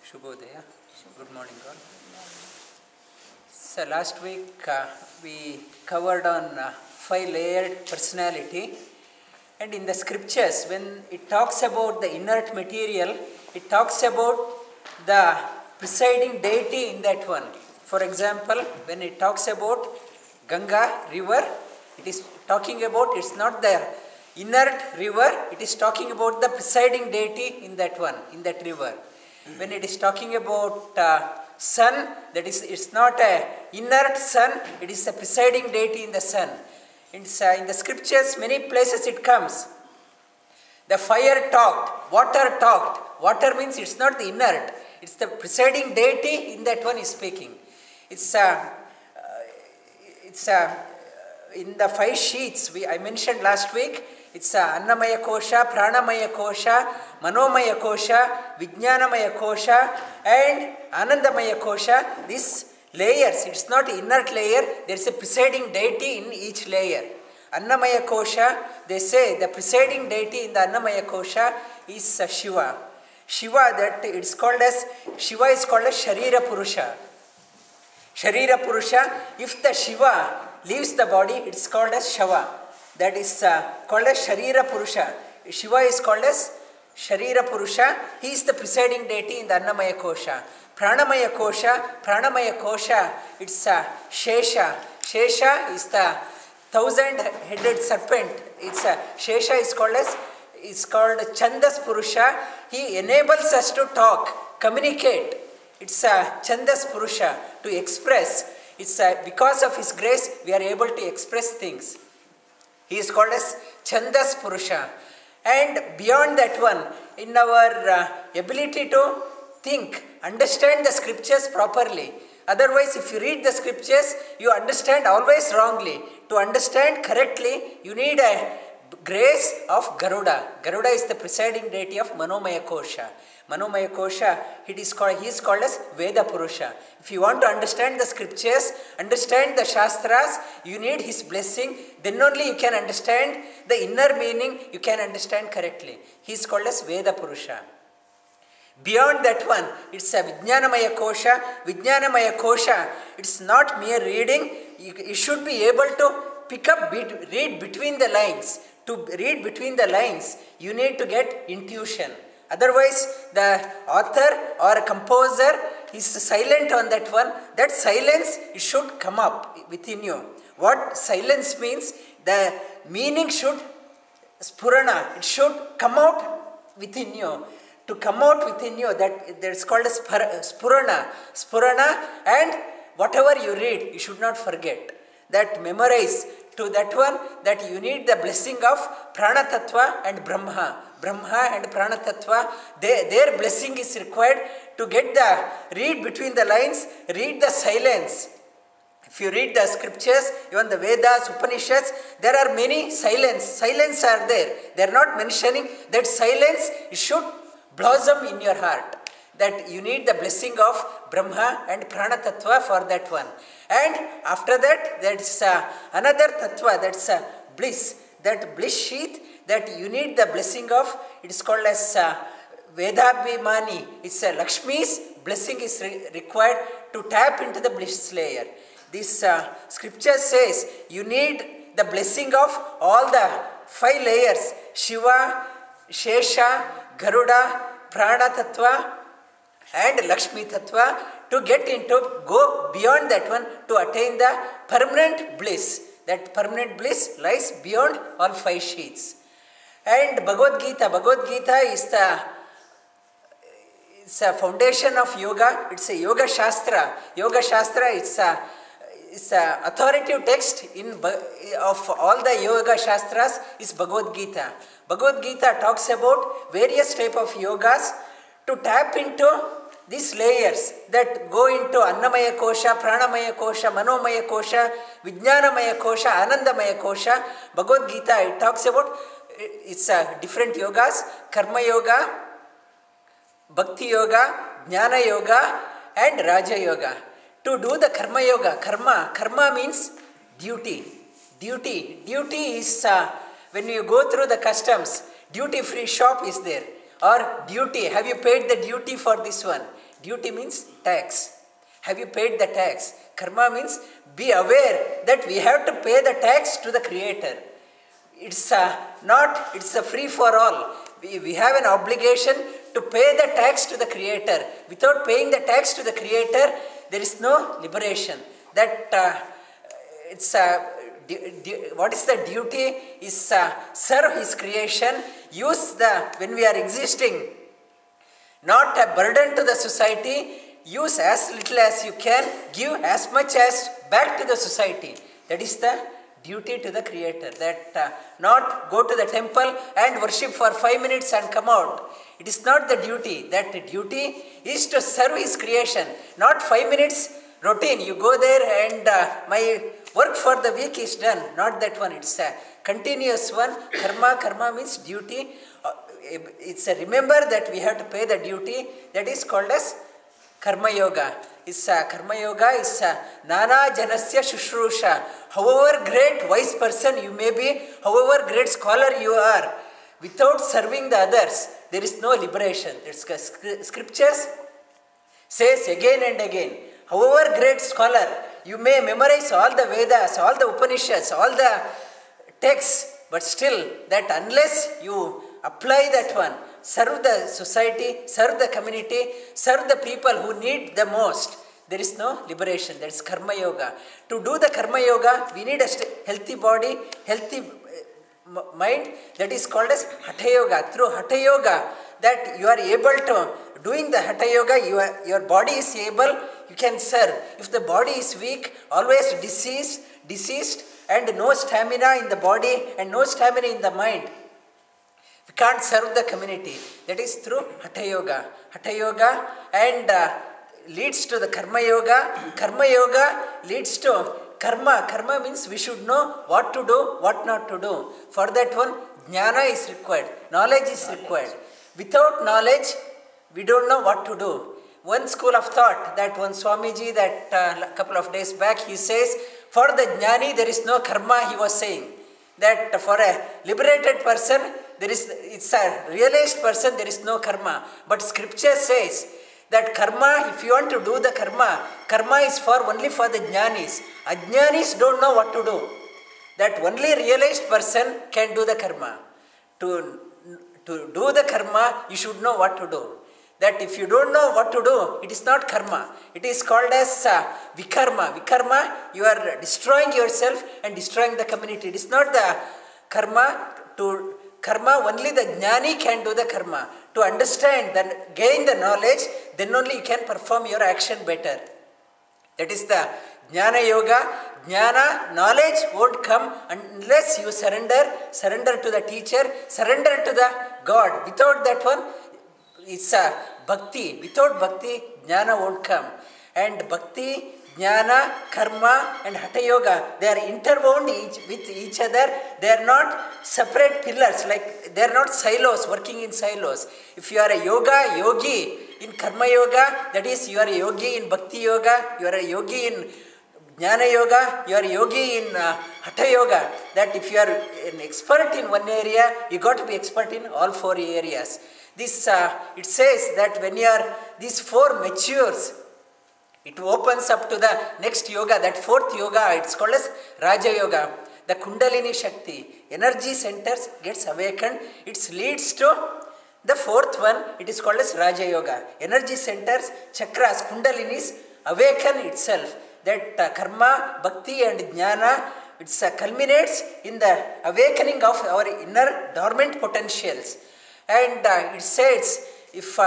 Shubhodaya. Good morning all. So last week we covered on 5-layered personality, and in the scriptures when it talks about the inert material, it talks about the presiding deity in that one. For example, when it talks about Ganga river, it is talking about, it's not the inert river, it is talking about the presiding deity in that one, in that river. When it is talking about sun, that is, it's not a inert sun, it is a presiding deity in the sun. It's, in the scriptures, many places it comes. The fire talked, water talked. Water means it's not the inert, it's the presiding deity in that one is speaking. It's in the 5 sheets I mentioned last week. It's Annamaya Kosha, Pranamaya Kosha, Manomaya Kosha, Vijnanamaya Kosha and Anandamaya Kosha. These layers, it's not inert layer, there is a presiding deity in each layer. Annamaya Kosha, they say the presiding deity in the Annamaya Kosha is Shiva. Shiva, that it's called as, Shiva is called as Sharira Purusha. Sharira Purusha, if the Shiva leaves the body, it's called as Shava. That is called as Sharira Purusha. Shiva is called as Sharira Purusha. He is the presiding deity in the Annamaya Kosha. Pranamaya Kosha, it's Shesha. Shesha is the 1,000-headed serpent. It's Shesha is called Chandas Purusha. He enables us to talk, communicate. It's Chandas Purusha, to express. It's because of his grace we are able to express things. He is called as Chandas Purusha. And beyond that one, in our ability to think, understand the scriptures properly. Otherwise, if you read the scriptures, you understand always wrongly. To understand correctly, you need a grace of Garuda. Garuda is the presiding deity of Manomaya Kosha. Manomaya Kosha, he is called as Veda Purusha. If you want to understand the scriptures, understand the Shastras, you need his blessing. Then only you can understand the inner meaning, you can understand correctly. He is called as Veda Purusha. Beyond that one, it's a Vijnanamaya Kosha. Vijnanamaya Kosha, it's not mere reading. You should be able to pick up, read between the lines. To read between the lines, you need to get intuition. Otherwise, the author or composer is silent on that one. That silence, it should come up within you. What silence means, the meaning should spurana. It should come out within you. To come out within you, that's called as spurana. Spurana, and whatever you read, you should not forget. That memorize. To that one, that you need the blessing of Prana Tattva and Brahma. Brahma and Prana Tattva, their blessing is required to get the, read between the lines, read the silence. If you read the scriptures, even the Vedas, Upanishads, there are many silence are there. They are not mentioning that silence, it should blossom in your heart. That you need the blessing of Brahma and Prana Tattva for that one. And after that, that's another Tattva, that's bliss. That bliss sheath, that you need the blessing of, it is called as Vedabhimani. It's Lakshmi's blessing is required to tap into the bliss layer. This scripture says you need the blessing of all the 5 layers, Shiva, Shesha, Garuda, Prana Tattva and Lakshmi Tattva, to get into, go beyond that one, to attain the permanent bliss. That permanent bliss lies beyond all 5 sheets. And Bhagavad Gita is it's a foundation of yoga. It's a yoga shastra. Yoga shastra, it's a authoritative text of all the yoga shastras is Bhagavad Gita. Bhagavad Gita talks about various type of yogas to tap into these layers that go into Annamaya Kosha, Pranamaya Kosha, Manomaya Kosha, Vijnanamaya Kosha, Anandamaya Kosha. Bhagavad Gita, it talks about, it's different yogas, Karma Yoga, Bhakti Yoga, Jnana Yoga and Raja Yoga. To do the Karma Yoga, Karma means duty. Duty is when you go through the customs, duty free shop is there. Or duty, have you paid the duty for this one? Duty means tax. Have you paid the tax? Karma means be aware that we have to pay the tax to the Creator. It's it's a free for all. We have an obligation to pay the tax to the Creator. Without paying the tax to the Creator, there is no liberation. What is the duty? Is serve His creation. When we are existing, not a burden to the society. Use as little as you can. Give as much as back to the society. That is the duty to the Creator. Not go to the temple and worship for 5 minutes and come out. It is not the duty. That duty is to serve His creation. Not 5 minutes routine. You go there and my work for the week is done. Not that one. It's a continuous one. Karma means duty. Remember that we have to pay the duty. That is called as Karma Yoga. Karma Yoga is Nana Janasya Shushrusha. However great wise person you may be, however great scholar you are, without serving the others, there is no liberation. Scriptures says again and again, however great scholar, you may memorize all the Vedas, all the Upanishads, all the texts, but still that unless you apply that one, serve the society, serve the community, serve the people who need the most, there is no liberation. That is Karma Yoga. To do the Karma Yoga, we need a healthy body, healthy mind. That is called as Hatha Yoga. Through Hatha Yoga, that you are able to, doing the Hatha Yoga, your body is able, you can serve. If the body is weak, always diseased, and no stamina in the body and no stamina in the mind, we can't serve the community. That is through Hatha Yoga. Hatha Yoga and leads to the Karma Yoga. Karma Yoga leads to Karma. Karma means we should know what to do, what not to do. For that one, Jnana is required. Knowledge is required. Without knowledge, we don't know what to do. One school of thought, that one Swamiji, that a couple of days back, he says, for the Jnani there is no Karma, he was saying. That for a liberated person, it's a realized person, there is no Karma. But Scripture says that Karma, if you want to do the Karma is only for the Jnanis. Ajnanis don't know what to do. That only realized person can do the Karma. To do the Karma, you should know what to do. That if you don't know what to do, it is not Karma. It is called as Vikarma. Vikarma, you are destroying yourself and destroying the community. It is not the Karma. To Karma, only the Jnani can do the Karma. To understand, then gain the knowledge, then only you can perform your action better. That is the Jnana Yoga. Jnana, knowledge won't come unless you surrender to the teacher, surrender to the God. Without that one, it's a Bhakti. Without Bhakti, Jnana won't come. And Bhakti, Jnana, Karma and Hatha Yoga, they are interwound with each other. They are not separate pillars, like they are not silos, working in silos. If you are a yogi in Karma Yoga, that is you are a yogi in Bhakti Yoga, you are a yogi in Jnana Yoga, you are a yogi in Hatha Yoga. That if you are an expert in one area, you got to be expert in all 4 areas. This it says that when these 4 matures, it opens up to the next yoga, that 4th yoga, it's called as Raja Yoga. The Kundalini Shakti, energy centers gets awakened. It leads to the 4th one, it is called as Raja Yoga. Energy centers, chakras, Kundalinis awaken itself. That Karma, Bhakti and Jnana, it culminates in the awakening of our inner dormant potentials. And it says, if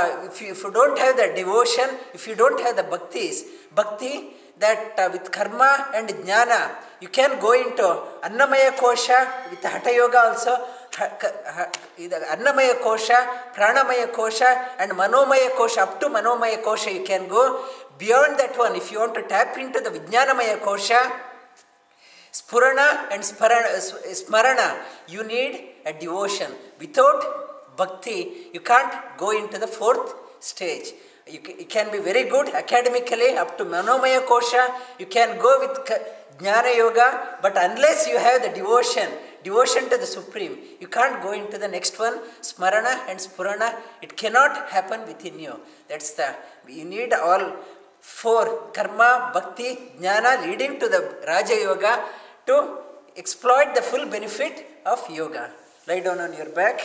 you don't have the devotion, if you don't have the bhakti, that with karma and jnana, you can go into Annamaya Kosha, with Hatha Yoga also, Annamaya Kosha, Pranamaya Kosha and Manomaya Kosha, up to Manomaya Kosha you can go. Beyond that one, if you want to tap into the Vijnanamaya Kosha, Spurana and Smarana, you need a devotion. Without Bhakti, you can't go into the 4th stage. You can be very good academically up to Manomaya Kosha. You can go with Jnana Yoga, but unless you have the devotion devotion to the Supreme. You can't go into the next one, Smarana and Spurana. It cannot happen within you. You need all four, karma, bhakti, jnana, leading to the Raja Yoga to exploit the full benefit of yoga. Lie down on your back.